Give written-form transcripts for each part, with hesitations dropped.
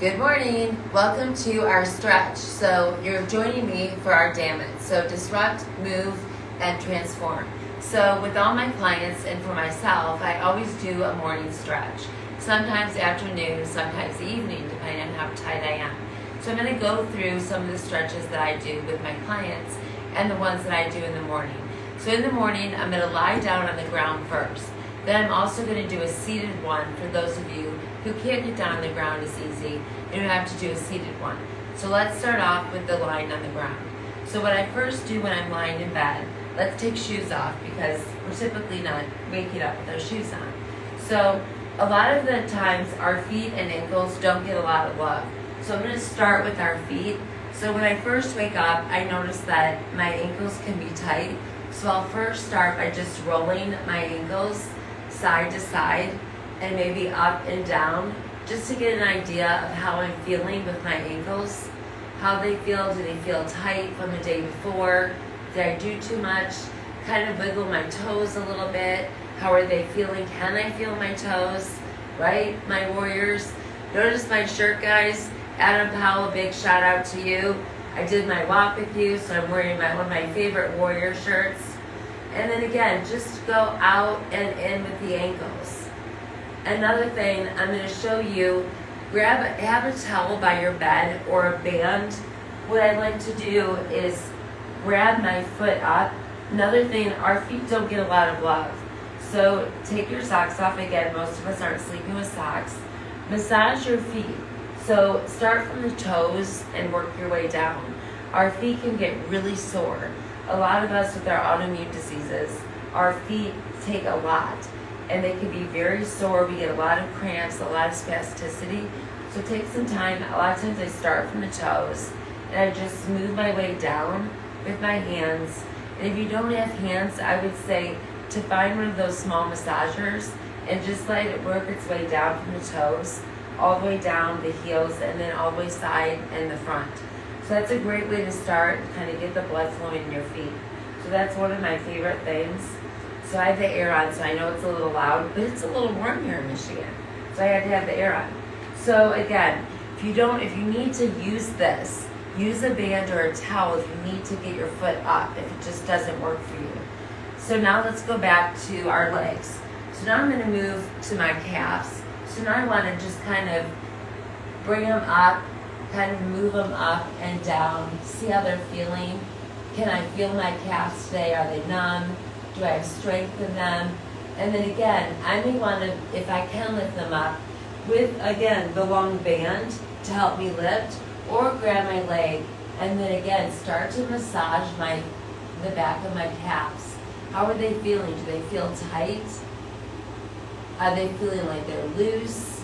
Good morning. Welcome to our stretch. So you're joining me for our DMAT. So disrupt, move, and transform. So with all my clients and for myself, I always do a morning stretch. Sometimes afternoon, sometimes evening, depending on how tight I am. So I'm going to go through some of the stretches that I do with my clients and the ones that I do in the morning. So in the morning, I'm going to lie down on the ground first. Then I'm also going to do a seated one for those of you who can't get down on the ground as easy. You don't have to do a seated one. So let's start off with the lying on the ground. So what I first do when I'm lying in bed, let's take shoes off because we're typically not waking up with our shoes on. So a lot of the times our feet and ankles don't get a lot of love. So I'm going to start with our feet. So when I first wake up, I notice that my ankles can be tight. So I'll first start by just rolling my ankles side to side and maybe up and down just to get an idea of how I'm feeling with my ankles. How they feel, do they feel tight from the day before? Did I do too much? Kind of wiggle my toes a little bit. How are they feeling? Can I feel my toes? Right, my warriors? Notice my shirt, guys. Adam Powell, a big shout out to you. I did my walk with you, so I'm wearing one of my favorite warrior shirts. And then again, just go out and in with the ankles. Another thing I'm going to show you, have a towel by your bed or a band. What I like to do is grab my foot up. Another thing, our feet don't get a lot of love. So take your socks off. Again, most of us aren't sleeping with socks. Massage your feet. So start from the toes and work your way down. Our feet can get really sore. A lot of us with our autoimmune diseases, our feet take a lot and they can be very sore. We get a lot of cramps, a lot of spasticity. So take some time. A lot of times I start from the toes and I just move my way down with my hands. And if you don't have hands, I would say to find one of those small massagers and just let it work its way down from the toes, all the way down the heels, and then all the way side and the front. So that's a great way to start and kind of get the blood flowing in your feet. So that's one of my favorite things. So I have the air on, so I know it's a little loud, but it's a little warm here in Michigan. So I had to have the air on. So again, if you need to use this, use a band or a towel if you need to get your foot up, if it just doesn't work for you. So now let's go back to our legs. So now I'm going to move to my calves. So now I want to just kind of bring them up, kind of move them up and down, see how they're feeling. Can I feel my calves today? Are they numb? Do I have strength in them? And then again, I may want to, if I can lift them up, with, again, the long band to help me lift, or grab my leg, and then again, start to massage the back of my calves. How are they feeling? Do they feel tight? Are they feeling like they're loose?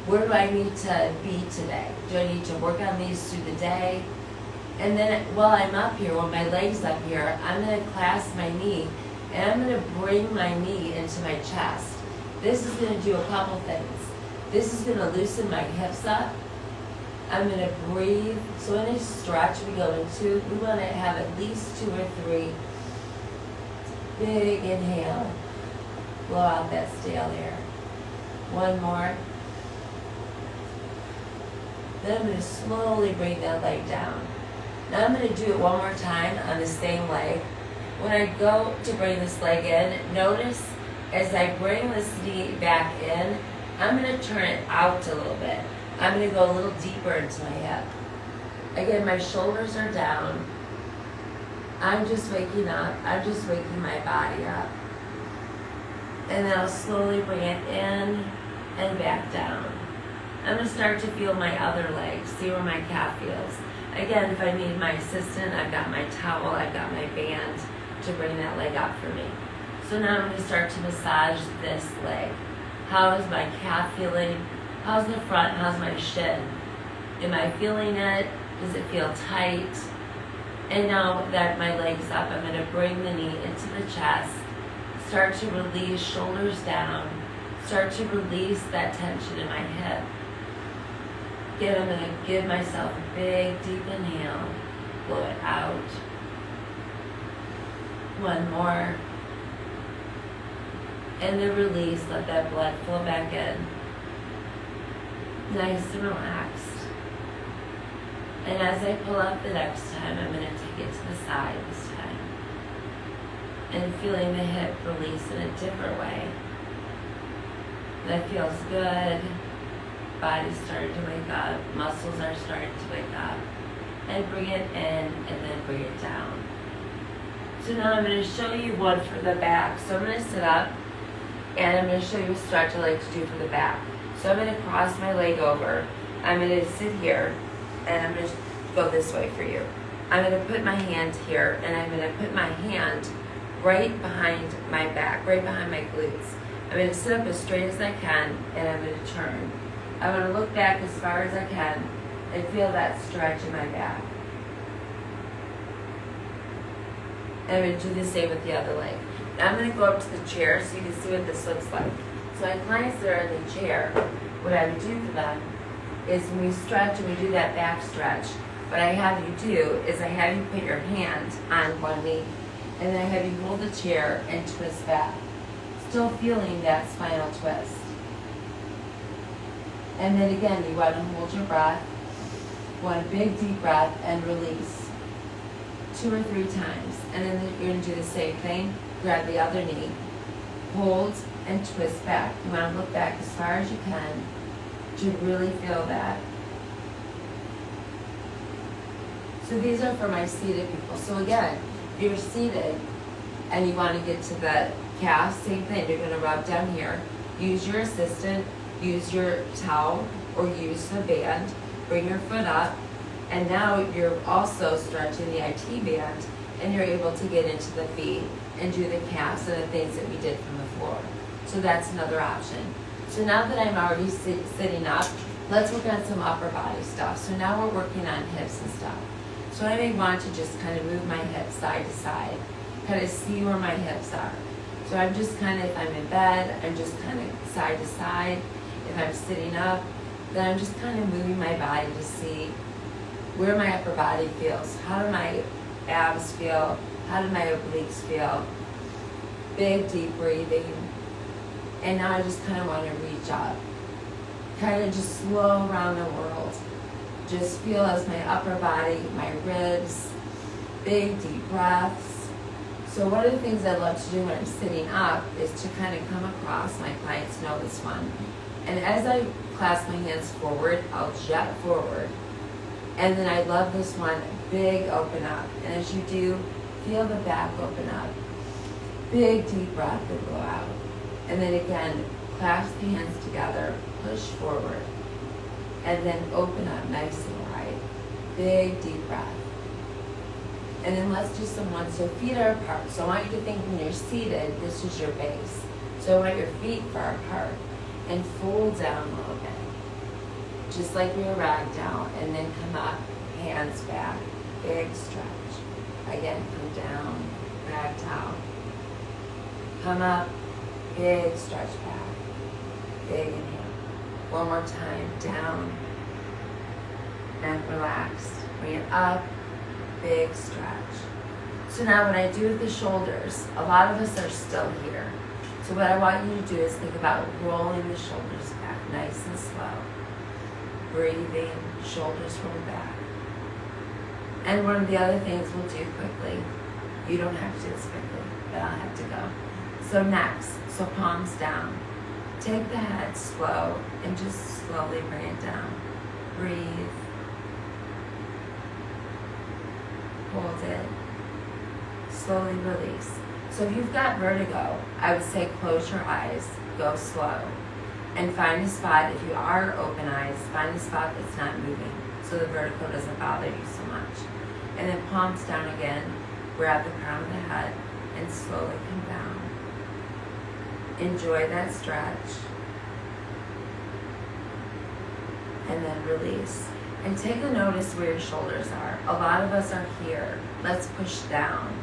Where do I need to be today? Do I need to work on these through the day? And then while I'm up here, when my leg's up here, I'm going to clasp my knee and I'm going to bring my knee into my chest. This is going to do a couple things. This is going to loosen my hips up. I'm going to breathe. So in a stretch we want to have at least 2 or 3 big inhale. Blow out that stale air. One more. Then I'm going to slowly bring that leg down. Now I'm going to do it one more time on the same leg. When I go to bring this leg in, notice as I bring this knee back in, I'm going to turn it out a little bit. I'm going to go a little deeper into my hip. Again, my shoulders are down. I'm just waking up. I'm just waking my body up. And then I'll slowly bring it in and back down. I'm going to start to feel my other leg, see where my calf feels. Again, if I need my assistant, I've got my towel, I've got my band to bring that leg up for me. So now I'm going to start to massage this leg. How is my calf feeling? How's the front? How's my shin? Am I feeling it? Does it feel tight? And now that my leg's up, I'm going to bring the knee into the chest. Start to release, shoulders down. Start to release that tension in my hip. Again, I'm going to give myself a big, deep inhale. Blow it out. One more. And then release, let that blood flow back in. Nice and relaxed. And as I pull up the next time, I'm going to take it to the side this time. And feeling the hip release in a different way. That feels good. Body's starting to wake up. Muscles are starting to wake up. And bring it in and then bring it down. So now I'm going to show you one for the back. So I'm going to sit up and I'm going to show you a stretch I like to do for the back. So I'm going to cross my leg over. I'm going to sit here and I'm going to go this way for you. I'm going to put my hand here and I'm going to put my hand right behind my back, right behind my glutes. I'm going to sit up as straight as I can and I'm going to turn. I'm going to look back as far as I can and feel that stretch in my back. And I'm going to do the same with the other leg. Now I'm going to go up to the chair so you can see what this looks like. So my clients that are in the chair, what I would do for them is when we stretch and we do that back stretch, what I have you do is I have you put your hand on one knee and then I have you hold the chair and twist back, still feeling that spinal twist. And then again, you want to hold your breath, one big deep breath and release 2 or 3 times. And then you're going to do the same thing, grab the other knee, hold and twist back. You want to look back as far as you can to really feel that. So these are for my seated people. So again, if you're seated and you want to get to the calf, same thing. You're going to rub down here. Use your assistant, use your towel, or use the band. Bring your foot up. And now you're also stretching the IT band and you're able to get into the feet and do the calves and the things that we did from the floor. So that's another option. So now that I'm already sitting up, let's work on some upper body stuff. So now we're working on hips and stuff. So I may want to just kind of move my hips side to side, kind of see where my hips are. So I'm just kind of, if I'm in bed, I'm just kind of side to side. If I'm sitting up, then I'm just kind of moving my body to see where my upper body feels. How do my abs feel? How do my obliques feel? Big, deep breathing. And now I just kind of want to reach up. Kind of just slow around the world. Just feel as my upper body, my ribs, big, deep breaths. So one of the things I love to do when I'm sitting up is to kind of come across. My clients know this one. And as I clasp my hands forward, I'll jet forward. And then I love this one, big open up. And as you do, feel the back open up. Big deep breath and blow out. And then again, clasp the hands together, push forward. And then open up nice and wide. Big deep breath. And then let's do some ones. So feet are apart. So I want you to think when you're seated, this is your base. So I want your feet far apart. And fold down a little bit. Just like we were ragdoll, and then come up, hands back, big stretch. Again, come down, ragdoll. Come up, big stretch back, big inhale. One more time, down, neck relaxed. Bring it up, big stretch. So now what I do with the shoulders, a lot of us are still here. So what I want you to do is think about rolling the shoulders back, nice and slow. Breathing, shoulders roll back. And one of the other things we'll do quickly, you don't have to do this quickly, but I'll have to go. So next, so palms down. Take the head slow and just slowly bring it down. Breathe. Hold it. Slowly release. So if you've got vertigo, I would say close your eyes, go slow. And find a spot, if you are open eyes, find a spot that's not moving so the vertigo doesn't bother you so much. And then palms down again, grab the crown of the head and slowly come down. Enjoy that stretch. And then release. And take a notice where your shoulders are. A lot of us are here. Let's push down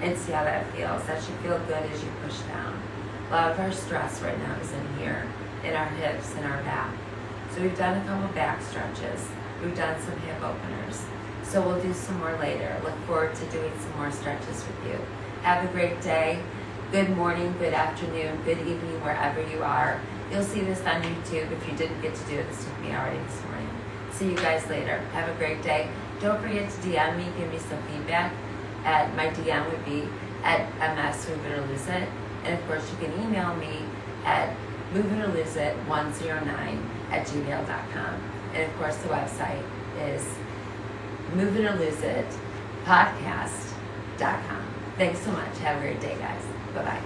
and see how that feels. That should feel good as you push down. A lot of our stress right now is in here, in our hips and our back. So we've done a couple back stretches. We've done some hip openers. So we'll do some more later. Look forward to doing some more stretches with you. Have a great day. Good morning, good afternoon, good evening, wherever you are. You'll see this on YouTube if you didn't get to do this with me already this morning. see you guys later. Have a great day. Don't forget to DM me, give me some feedback. My DM would be at MS Move It or Lose It. And of course, you can email me at moveitoroseit109@gmail.com. And of course, the website is moveitoroseitpodcast.com. Thanks so much. Have a great day, guys. Bye-bye.